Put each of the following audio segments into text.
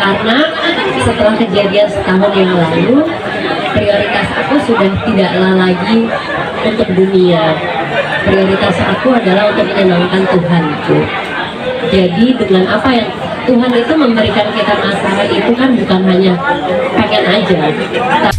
Karena setelah kejadian setahun yang lalu, prioritas aku sudah tidaklah lagi untuk dunia. Prioritas aku adalah untuk menyenangkan Tuhanku. Jadi dengan apa yang Tuhan itu memberikan kita masalah itu kan bukan hanya pengen aja. Pakai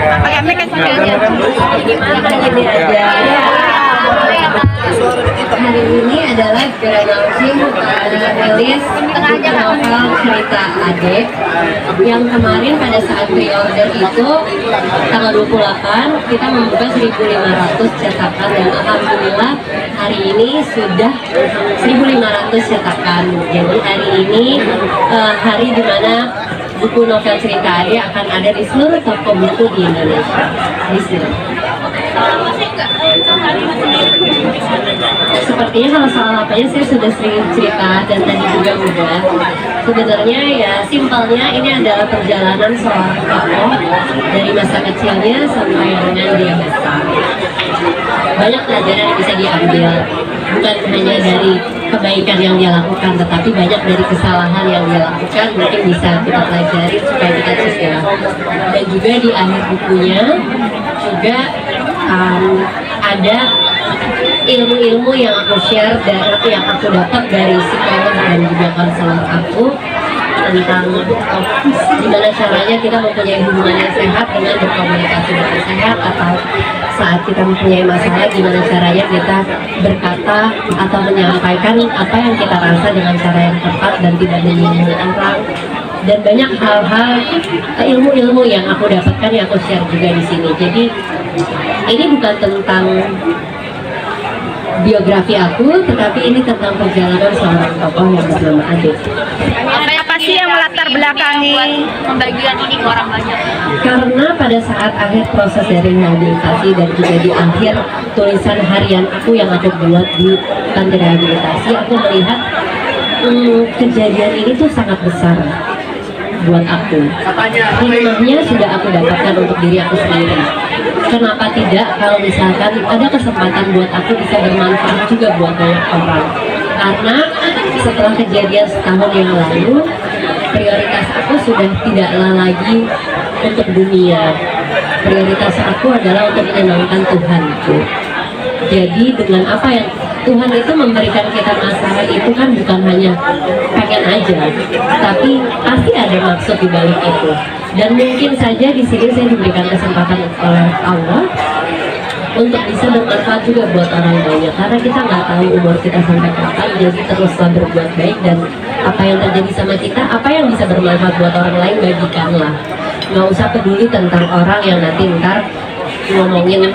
mic Gimana gini aja. Hari ini adalah grand launching rilis novel cerita Ade yang kemarin pada saat pre-order itu tanggal 28 kita membuka 1.500 cetakan dan alhamdulillah hari ini sudah 1.500 cetakan. Jadi hari ini hari dimana buku novel cerita Ade akan ada di seluruh toko buku di Indonesia. Di sini. Sepertinya kalau soal apanya saya sudah sering cerita dan tadi juga udah. Sebenarnya ya simpelnya ini adalah perjalanan seorang tokoh dari masa kecilnya sampai dengan dia besar. Banyak pelajaran yang bisa diambil, bukan hanya dari kebaikan yang dia lakukan, tetapi banyak dari kesalahan yang dia lakukan mungkin bisa kita pelajari supaya kita cegah. Dan juga di akhir bukunya juga ada ilmu-ilmu yang aku share dan yang aku dapat dari psikolog dan juga konselor aku tentang gimana caranya kita mempunyai hubungan yang sehat dengan berkomunikasi dengan sehat, atau saat kita mempunyai masalah gimana caranya kita berkata atau menyampaikan apa yang kita rasa dengan cara yang tepat dan tidak menyinggung orang. Dan banyak hal-hal ilmu-ilmu yang aku dapatkan yang aku share juga di sini. Jadi ini bukan tentang biografi aku, tetapi ini tentang perjalanan seorang tokoh yang bernama Ade. Apa sih yang melatar belakangi pembagian ini ke orang banyak? Karena pada saat akhir proses dari rehabilitasi dan juga di akhir tulisan harian aku yang aku buat di tanda rehabilitasi, aku melihat kejadian ini tuh sangat besar buat aku. Hikmahnya sudah aku dapatkan untuk diri aku sendiri. Kenapa tidak kalau misalkan ada kesempatan buat aku bisa bermanfaat juga buat banyak orang. Karena setelah kejadian setahun yang lalu, prioritas aku sudah tidaklah lagi untuk dunia. Prioritas aku adalah untuk menyenangkan Tuhanku. Jadi dengan apa yang Tuhan itu memberikan kita masalah itu kan bukan hanya pengen aja, tapi pasti ada maksud di balik itu. Dan mungkin saja di sini saya diberikan kesempatan oleh Allah untuk bisa bermanfaat juga buat orang banyak, karena kita nggak tahu umur kita sampai kapan. Jadi teruslah berbuat baik, dan apa yang terjadi sama kita, apa yang bisa bermanfaat buat orang lain, bagikanlah. Nggak usah peduli tentang orang yang nanti ntar ngomongin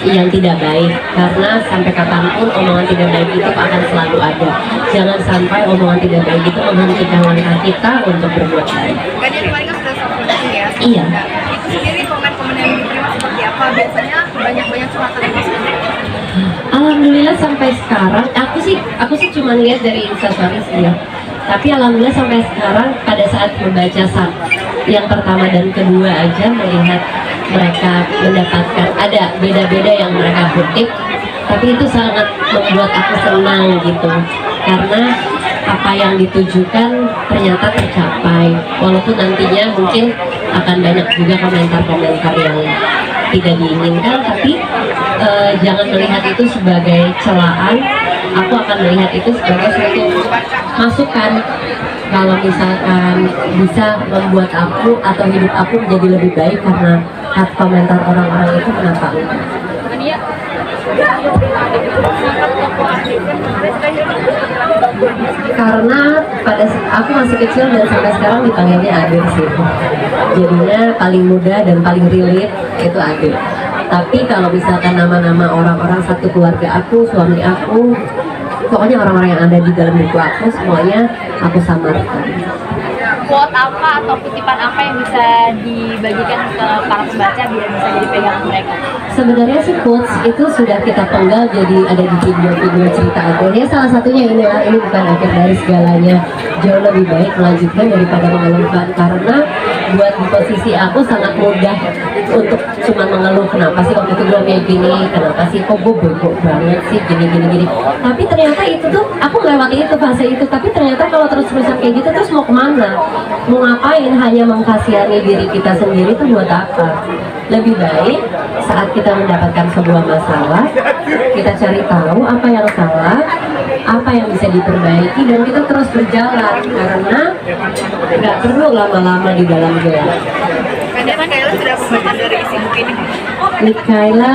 yang tidak baik, karena sampai kapanpun omongan tidak baik itu akan selalu ada. Jangan sampai omongan tidak baik itu menghentikan langkah kita untuk berbuat baik. Kan yang kemarin kan sudah soal ya? Iya. Itu sendiri komen-komen yang diterima seperti apa? Biasanya banyak-banyak curhatan yang masuk. Alhamdulillah sampai sekarang aku sih cuma lihat dari Instastories ya. Tapi alhamdulillah sampai sekarang pada saat membaca yang pertama dan kedua aja melihat mereka mendapatkan ada beda-beda yang mereka kutip, tapi itu sangat membuat aku senang gitu, karena apa yang ditujukan ternyata tercapai, walaupun nantinya mungkin akan banyak juga komentar-komentar yang tidak diinginkan, tapi jangan melihat itu sebagai celaan. Aku akan melihat itu sebagai suatu masukan. Kalau misalkan bisa membuat aku atau hidup aku menjadi lebih baik karena komentar orang-orang itu, kenapa enggak? Karena pada aku masih kecil dan sampai sekarang dipanggilnya Ade sih. Jadinya paling muda dan paling relate itu Ade. Tapi kalau misalkan nama-nama orang-orang satu keluarga aku, suami aku, pokoknya orang-orang yang ada di dalam buku aku semuanya aku samarkan. quote apa atau kutipan apa yang bisa dibagikan ke para pembaca biar bisa jadi pegangan mereka? Sebenarnya sih quotes itu sudah kita penggal jadi ada di video-video cerita aku. Ya salah satunya ini lah, ini bukan akhir dari segalanya. Jauh lebih baik melanjutkan daripada mengeluhkan, karena buat di posisi aku sangat mudah untuk cuma mengeluh, kenapa sih waktu itu gue kayak gini, kenapa sih kok gue bego banget sih gini. Tapi ternyata itu tuh aku melewati itu fase itu, tapi ternyata kalau terus-terusan kayak gitu terus mau kemana? Mau ngapain? Hanya mengkasihani diri kita sendiri tuh buat apa? Lebih baik saat kita mendapatkan sebuah masalah, kita cari tahu apa yang salah, apa yang bisa diperbaiki, dan kita terus berjalan, karena nggak perlu lama-lama di dalam gelap. Kayaknya Kayla sudah membaca dari isi buku ini. Mikaela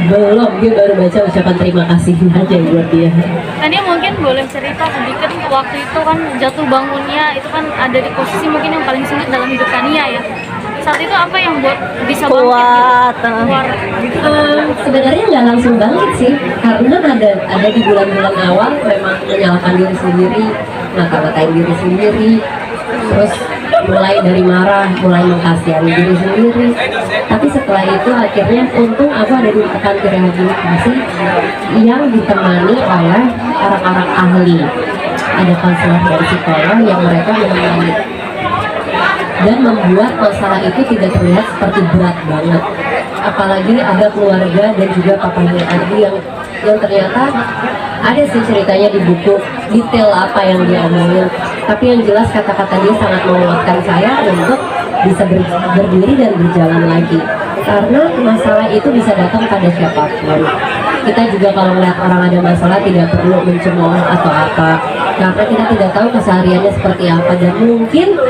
belum, dia baru baca ucapan terima kasih aja buat dia. Tania mungkin boleh cerita sedikit waktu itu kan jatuh bangunnya itu kan ada di posisi mungkin yang paling sulit dalam hidup Tania ya. Saat itu apa yang buat bisa Kuat. Keluar gitu? Sebenarnya nggak langsung bangkit sih, karena ada di bulan-bulan awal memang menyalahkan diri sendiri, ngata-ngatain diri sendiri, terus mulai dari marah, mulai mengkasihani diri sendiri. Tapi setelah itu akhirnya untung aku ada di kantor rehabilitasi yang ditemani oleh orang-orang ahli, ada konselor dan psikolog yang mereka menemani dan membuat masalah itu tidak terlihat seperti berat banget. Apalagi ada keluarga dan juga papanya Adi yang ternyata ada sih ceritanya di buku detail apa yang dia omongin, tapi yang jelas kata-kata dia sangat menguatkan saya untuk bisa berdiri dan berjalan lagi, karena masalah itu bisa datang pada siapapun. Kita juga kalau melihat orang ada masalah tidak perlu mencemooh atau apa, karena kita tidak tahu kesehariannya seperti apa, dan mungkin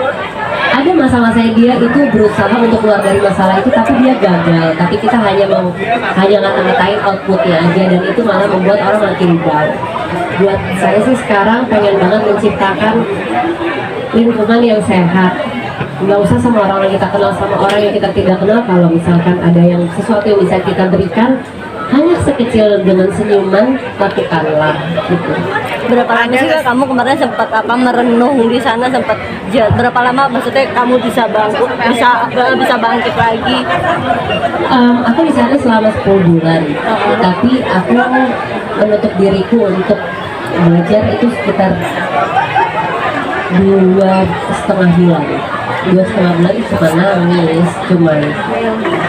ada masa-masa dia itu berusaha untuk keluar dari masalah itu tapi dia gagal, tapi kita hanya ngata-ngatain outputnya aja, dan itu malah membuat orang makin down. Buat saya sih sekarang pengen banget menciptakan lingkungan yang sehat, nggak usah sama orang yang kita kenal, sama orang yang kita tidak kenal. Kalau misalkan ada yang sesuatu yang bisa kita berikan hanya sekecil dengan senyuman, lakukanlah gitu. Berapa lama sih Kak, kamu kemarin sempat merenung di sana, sempat berapa lama maksudnya kamu bisa bangkit lagi? Aku di sana selama 10 bulan, tapi aku menutup diriku untuk belajar itu sekitar 2,5 bulan. 2,5 bulan cuma nangis, cuma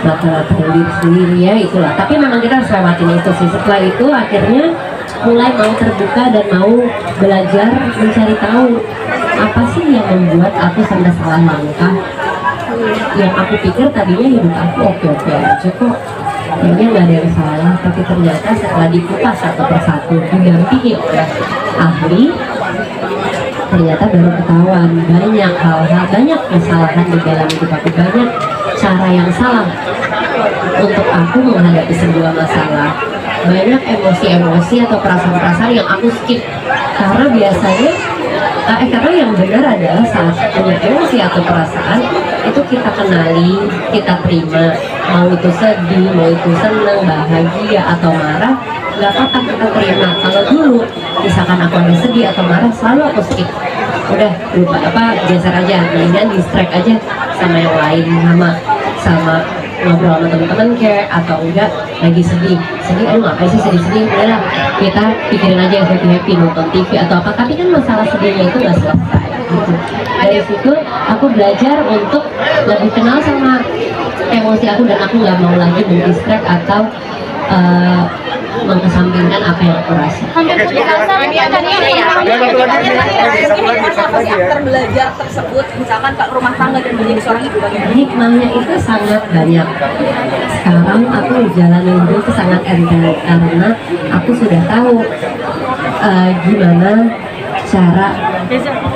mata-matain diri sendiri, ya itulah. Tapi memang kita harus lewatin itu sih. Setelah itu akhirnya mulai mau terbuka dan mau belajar mencari tahu apa sih yang membuat aku sampai salah langkah. Yang aku pikir tadinya hidup aku oke-oke aja kok, kayaknya nggak ada yang salah, tapi ternyata setelah dikupas satu persatu didampingi oleh ahli, ternyata baru ketahuan banyak hal-hal, banyak kesalahan di dalam hidup aku, banyak cara yang salah untuk aku menghadapi sebuah masalah, banyak emosi-emosi atau perasaan-perasaan yang aku skip, karena biasanya karena yang benar adalah saat punya emosi atau perasaan itu kita kenali, kita terima, mau itu sedih, mau itu senang, bahagia atau marah, nggak apa-apa kita terima. Kalau dulu misalkan aku ada sedih atau marah, selalu aku skip, udah lupa geser aja, mendingan distract aja sama yang lain, sama ngobrol sama teman-teman kayak, atau enggak lagi sedih aduh ngapain sih sedih udahlah kita pikirin aja yang happy nonton TV atau apa, tapi kan masalah sedihnya itu nggak selesai gitu. Dari situ aku belajar untuk lebih kenal sama emosi aku, dan aku nggak mau lagi mendistract atau mengesampingkan apa yang aku rasa. Hampir putus asa Terbelajar tersebut, misalkan ke rumah tangga dan menjadi seorang ibu, bagaimana? Hikmahnya itu sangat banyak. Sekarang aku jalanin hidup itu sangat enteng, karena aku sudah tahu gimana cara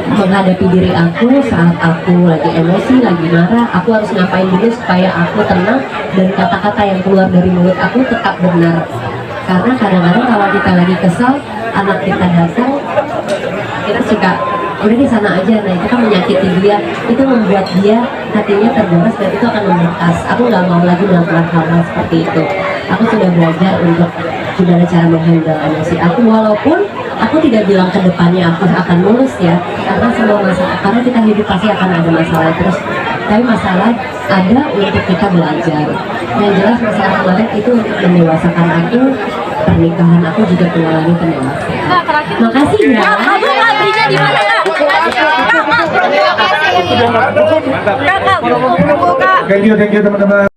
menghadapi diri aku saat aku lagi emosi, lagi marah. Aku harus ngapain dulu supaya aku tenang dan kata-kata yang keluar dari mulut aku tetap benar. Karena kadang-kadang kalau kita lagi kesal, anak kita datang, kita suka udah di sana aja, nah itu kan menyakiti dia, itu membuat dia hatinya terbaras dan itu akan membekas. Aku nggak mau lagi melakukan hal-hal seperti itu. Aku sudah belajar untuk gimana cara menghandle emosi aku, walaupun Aku tidak bilang ke depannya aku akan lulus ya, karena semua masalah, karena kita hidup pasti akan ada masalah terus. Tapi masalah ada untuk kita belajar. Yang jelas masalah kemarin itu untuk mendewasakan aku, pernikahan aku juga mengalami pendewasaan. Kak, terakhir Makasih ya. Kamu nggak belinya di mana kak? Kak, Mantap. kak, Thank you teman-teman.